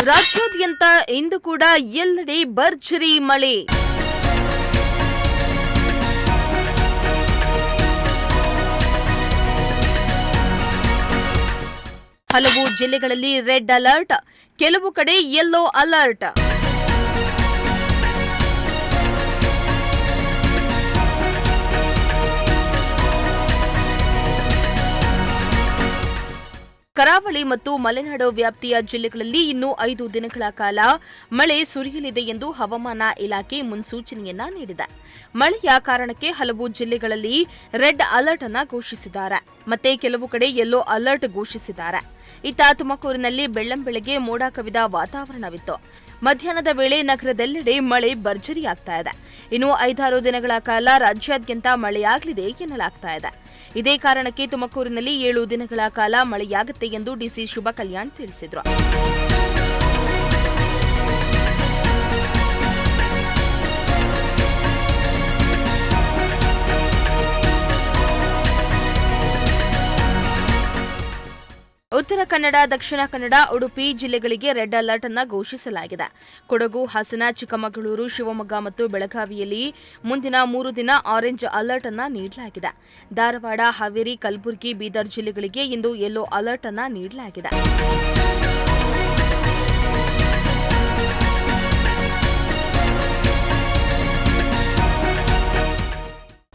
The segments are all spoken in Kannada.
ರಾಜ್ಯಾದ್ಯಂತ ಇಂದು ಕೂಡ ಎಲ್ಲೆಡೆ ಭರ್ಜರಿ ಮಳೆ. ಹಲವು ಜಿಲ್ಲೆಗಳಲ್ಲಿ ರೆಡ್ ಅಲರ್ಟ್, ಕೆಲವು ಕಡೆ ಯೆಲ್ಲೋ ಅಲರ್ಟ್. ಕರಾವಳಿ ಮತ್ತು ಮಲೆನಾಡು ವ್ಯಾಪ್ತಿಯ ಜಿಲ್ಲೆಗಳಲ್ಲಿ ಇನ್ನು 5 ದಿನಗಳ ಕಾಲ ಮಳೆ ಸುರಿಯಲಿದೆ ಎಂದು ಹವಾಮಾನ ಇಲಾಖೆ ಮುನ್ಸೂಚನೆಯನ್ನ ನೀಡಿದೆ. ಮಳೆಯ ಕಾರಣಕ್ಕೆ ಹಲವು ಜಿಲ್ಲೆಗಳಲ್ಲಿ ರೆಡ್ ಅಲರ್ಟ್ ಅನ್ನು ಘೋಷಿಸಿದ್ದಾರೆ. ಮತ್ತೆ ಕೆಲವು ಕಡೆ ಯೆಲ್ಲೋ ಅಲರ್ಟ್ ಘೋಷಿಸಿದ್ದಾರೆ. ಇತ್ತ ತುಮಕೂರಿನಲ್ಲಿ ಬೆಳ್ಳಂಬೆಳಗ್ಗೆ ಮೋಡ ಕವಿದ ವಾತಾವರಣವಿತ್ತು. ಮಧ್ಯಾಹ್ನದ ವೇಳೆ ನಗರದೆಲ್ಲೆಡೆ ಮಳೆ ಭರ್ಜರಿಯಾಗ್ತಾ ಇದೆ. ಇನ್ನು 5-6 ದಿನಗಳ ಕಾಲ ರಾಜ್ಯಾದ್ಯಂತ ಮಳೆಯಾಗಲಿದೆ ಎನ್ನಲಾಗ್ತಾ ಇದೆ. ಇದೇ ಕಾರಣಕ್ಕೆ ತುಮಕೂರಿನಲ್ಲಿ 7 ದಿನಗಳ ಕಾಲ ಮಳೆಯಾಗುತ್ತೆ ಎಂದು ಡಿಸಿ ಶುಭ ಕಲ್ಯಾಣ್ ತಿಳಿಸಿದರು. ಉತ್ತರ ಕನ್ನಡ, ದಕ್ಷಿಣ ಕನ್ನಡ, ಉಡುಪಿ ಜಿಲ್ಲೆಗಳಿಗೆ ರೆಡ್ ಅಲರ್ಟ್ ಅನ್ನು ಘೋಷಿಸಲಾಗಿದೆ. ಕೊಡಗು, ಹಾಸನ, ಚಿಕ್ಕಮಗಳೂರು, ಶಿವಮೊಗ್ಗ ಮತ್ತು ಬೆಳಗಾವಿಯಲ್ಲಿ ಮುಂದಿನ 3 ದಿನ ಆರೆಂಜ್ ಅಲರ್ಟ್ ಅನ್ನು ನೀಡಲಾಗಿದೆ. ಧಾರವಾಡ, ಹಾವೇರಿ, ಕಲಬುರಗಿ, ಬೀದರ್ ಜಿಲ್ಲೆಗಳಿಗೆ ಇಂದು ಯೆಲ್ಲೋ ಅಲರ್ಟ್ ಅನ್ನು ನೀಡಲಾಗಿದೆ.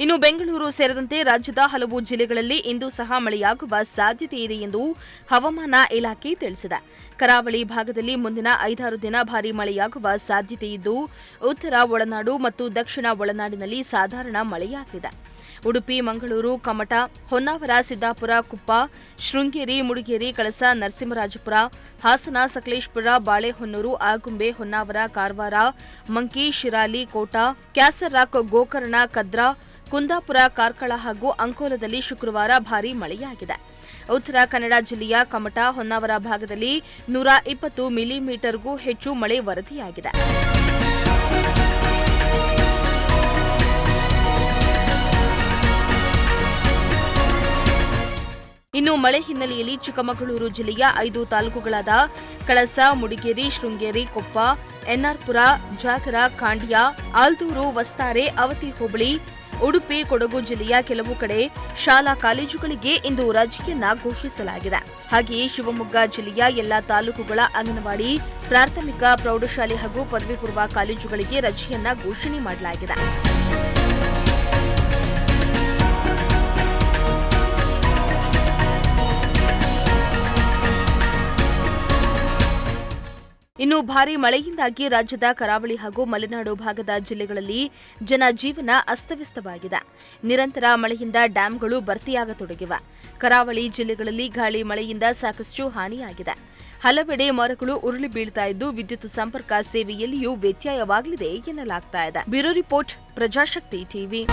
ಇನ್ನು ಬೆಂಗಳೂರು ಸೇರಿದಂತೆ ರಾಜ್ಯದ ಹಲವು ಜಿಲ್ಲೆಗಳಲ್ಲಿ ಇಂದು ಸಹ ಮಳೆಯಾಗುವ ಸಾಧ್ಯತೆ ಇದೆ ಎಂದು ಹವಾಮಾನ ಇಲಾಖೆ ತಿಳಿಸಿದೆ. ಕರಾವಳಿ ಭಾಗದಲ್ಲಿ ಮುಂದಿನ 5-6 ದಿನ ಭಾರೀ ಮಳೆಯಾಗುವ ಸಾಧ್ಯತೆ ಇದ್ದು, ಉತ್ತರ ಒಳನಾಡು ಮತ್ತು ದಕ್ಷಿಣ ಒಳನಾಡಿನಲ್ಲಿ ಸಾಧಾರಣ ಮಳೆಯಾಗಲಿದೆ. ಉಡುಪಿ, ಮಂಗಳೂರು, ಕಮಟ, ಹೊನ್ನಾವರ, ಸಿದ್ದಾಪುರ, ಕುಪ್ಪ, ಶೃಂಗೇರಿ, ಮುಡಿಗೇರಿ, ಕಳಸ, ನರಸಿಂಹರಾಜಪುರ, ಹಾಸನ, ಸಕಲೇಶಪುರ, ಬಾಳೆಹೊನ್ನೂರು, ಆಗುಂಬೆ, ಹೊನ್ನಾವರ, ಕಾರವಾರ, ಮಂಕಿ, ಶಿರಾಲಿ, ಕೋಟ, ಕ್ಯಾಸರ್ರಾಕ್, ಗೋಕರ್ಣ, ಕದ್ರಾ, ಕುಂದಾಪುರ, ಕಾರ್ಕಳ ಹಾಗೂ ಅಂಕೋಲದಲ್ಲಿ ಶುಕ್ರವಾರ ಭಾರೀ ಮಳೆಯಾಗಿದೆ. ಉತ್ತರ ಕನ್ನಡ ಜಿಲ್ಲೆಯ ಕಮಟ, ಹೊನ್ನಾವರ ಭಾಗದಲ್ಲಿ 120 ಮಿಲಿಮೀಟರ್ಗೂ ಹೆಚ್ಚು ಮಳೆ ವರದಿಯಾಗಿದೆ. ಇನ್ನು ಮಳೆ ಹಿನ್ನೆಲೆಯಲ್ಲಿ ಚಿಕ್ಕಮಗಳೂರು ಜಿಲ್ಲೆಯ 5 ತಾಲೂಕುಗಳಾದ ಕಳಸ, ಮುಡಿಗೇರಿ, ಶೃಂಗೇರಿ, ಕೊಪ್ಪ, ಎನ್ಆರ್ಪುರ, ಜಾಗರ, ಖಾಂಡ್ಯ, ಆಲ್ದೂರು, ವಸ್ತಾರೆ, ಅವತಿ ಹೋಬಳಿ, ಉಡುಪಿ, ಕೊಡಗು ಜಿಲ್ಲೆಯ ಕೆಲವು ಕಡೆ ಶಾಲಾ ಕಾಲೇಜುಗಳಿಗೆ ಇಂದು ರಜೆಯನ್ನ ಘೋಷಿಸಲಾಗಿದೆ. ಹಾಗೆಯೇ ಶಿವಮೊಗ್ಗ ಜಿಲ್ಲೆಯ ಎಲ್ಲಾ ತಾಲೂಕುಗಳ ಅಂಗನವಾಡಿ, ಪ್ರಾಥಮಿಕ, ಪ್ರೌಢಶಾಲೆ ಹಾಗೂ ಪದವಿ ಪೂರ್ವ ಕಾಲೇಜುಗಳಿಗೆ ರಜೆಯನ್ನ ಘೋಷಣೆ ಮಾಡಲಾಗಿದೆ. ಇನ್ನು ಭಾರೀ ಮಳೆಯಿಂದಾಗಿ ರಾಜ್ಯದ ಕರಾವಳಿ ಹಾಗೂ ಮಲೆನಾಡು ಭಾಗದ ಜಿಲ್ಲೆಗಳಲ್ಲಿ ಜನಜೀವನ ಅಸ್ತವ್ಯಸ್ತವಾಗಿದೆ. ನಿರಂತರ ಮಳೆಯಿಂದ ಡ್ಯಾಂಗಳು ಭರ್ತಿಯಾಗತೊಡಗಿವೆ. ಕರಾವಳಿ ಜಿಲ್ಲೆಗಳಲ್ಲಿ ಗಾಳಿ ಮಳೆಯಿಂದ ಸಾಕಷ್ಟು ಹಾನಿಯಾಗಿದೆ. ಹಲವೆಡೆ ಮರಗಳು ಉರುಳಿ ಬೀಳ್ತಾ ಇದ್ದು ವಿದ್ಯುತ್ ಸಂಪರ್ಕ ಸೇವೆಯಲ್ಲಿಯೂ ವ್ಯತ್ಯಯವಾಗಲಿದೆ ಎನ್ನಲಾಗ್ತಾ ಇದೆ. Bureau report, Prajashakti TV.